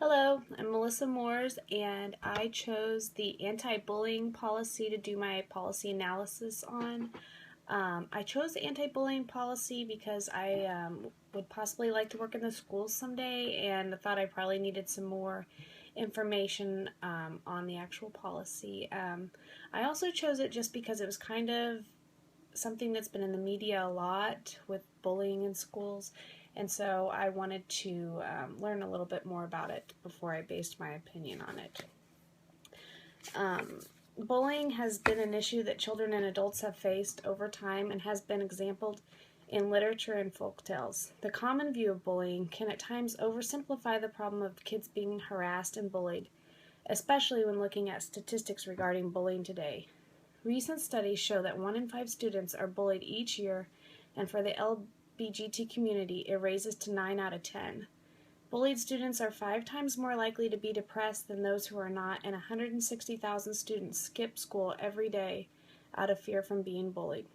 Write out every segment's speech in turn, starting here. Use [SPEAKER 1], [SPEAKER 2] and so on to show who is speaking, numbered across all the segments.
[SPEAKER 1] Hello, I'm Melissa Moores, and I chose the anti-bullying policy to do my policy analysis on. I chose the anti-bullying policy because I would possibly like to work in the schools someday, and thought I probably needed some more information on the actual policy. I also chose it just because it was kind of something that's been in the media a lot with bullying in schools, and so I wanted to learn a little bit more about it before I based my opinion on it. Bullying has been an issue that children and adults have faced over time and has been exampled in literature and folk tales. The common view of bullying can at times oversimplify the problem of kids being harassed and bullied, especially when looking at statistics regarding bullying today. Recent studies show that 1 in 5 students are bullied each year, and for the LBGT community, it raises to 9 out of 10. Bullied students are 5 times more likely to be depressed than those who are not, and 160,000 students skip school every day out of fear from being bullied.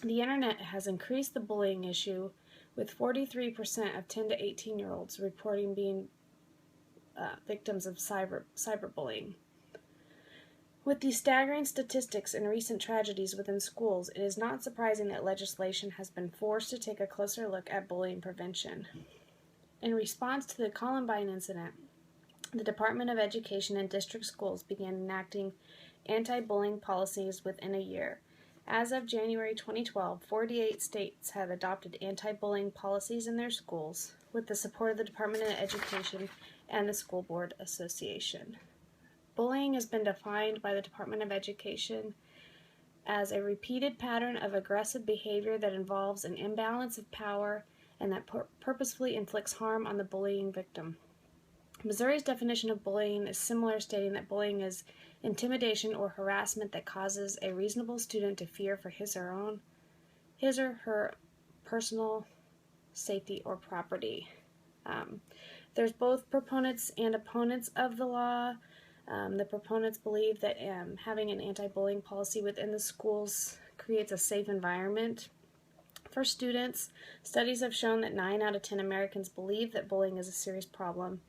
[SPEAKER 1] The internet has increased the bullying issue, with 43% of 10 to 18-year-olds reporting being victims of cyberbullying. With these staggering statistics and recent tragedies within schools, it is not surprising that legislation has been forced to take a closer look at bullying prevention. In response to the Columbine incident, the Department of Education and district schools began enacting anti-bullying policies within a year. As of January 2012, 48 states have adopted anti-bullying policies in their schools with the support of the Department of Education and the School Board Association. Bullying has been defined by the Department of Education as a repeated pattern of aggressive behavior that involves an imbalance of power and that purposefully inflicts harm on the bullying victim. Missouri's definition of bullying is similar, stating that bullying is intimidation or harassment that causes a reasonable student to fear for his or her personal safety or property. There's both proponents and opponents of the law. The proponents believe that having an anti-bullying policy within the schools creates a safe environment for students. Studies have shown that 9 out of 10 Americans believe that bullying is a serious problem,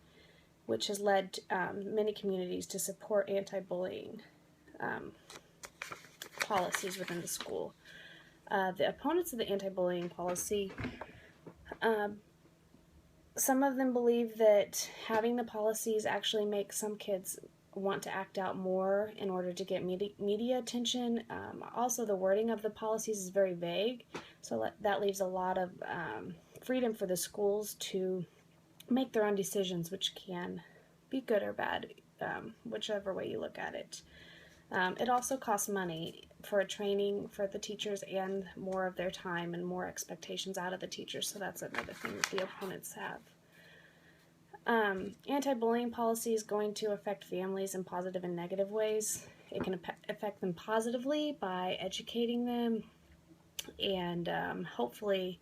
[SPEAKER 1] which has led many communities to support anti-bullying policies within the school. The opponents of the anti-bullying policy, some of them believe that having the policies actually make some kids want to act out more in order to get media attention. Also, the wording of the policies is very vague, so that leaves a lot of freedom for the schools to make their own decisions, which can be good or bad, whichever way you look at it. It also costs money for training for the teachers and more of their time and more expectations out of the teachers, so that's another thing that the opponents have. Anti-bullying policy is going to affect families in positive and negative ways. It can affect them positively by educating them and hopefully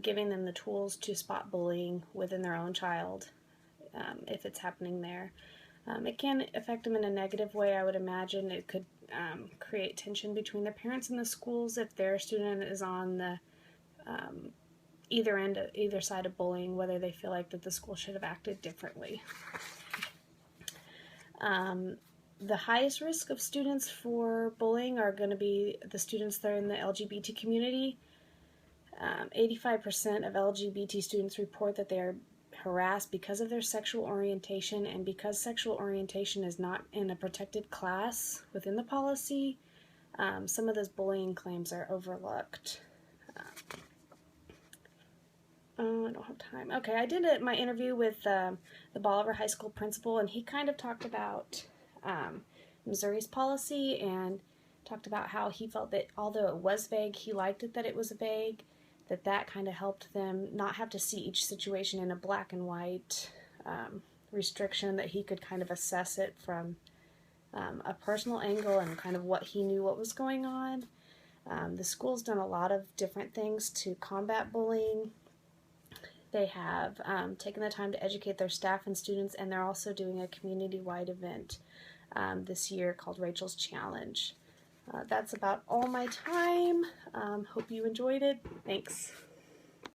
[SPEAKER 1] giving them the tools to spot bullying within their own child if it's happening there. It can affect them in a negative way. I would imagine it could create tension between the parents and the schools if their student is on the either side of bullying, whether they feel like that the school should have acted differently. The highest risk of students for bullying are going to be the students that are in the LGBT community. 85% of LGBT students report that they are harassed because of their sexual orientation, and because sexual orientation is not in a protected class within the policy, some of those bullying claims are overlooked. I don't have time. Okay, I did my interview with the Bolivar High School principal, and he kind of talked about Missouri's policy and talked about how he felt that although it was vague, he liked it that it was vague, that kind of helped them not have to see each situation in a black and white restriction, that he could kind of assess it from a personal angle and kind of what he knew what was going on. The school's done a lot of different things to combat bullying. They have taken the time to educate their staff and students, and they're also doing a community-wide event this year called Rachel's Challenge. That's about all my time. Hope you enjoyed it. Thanks.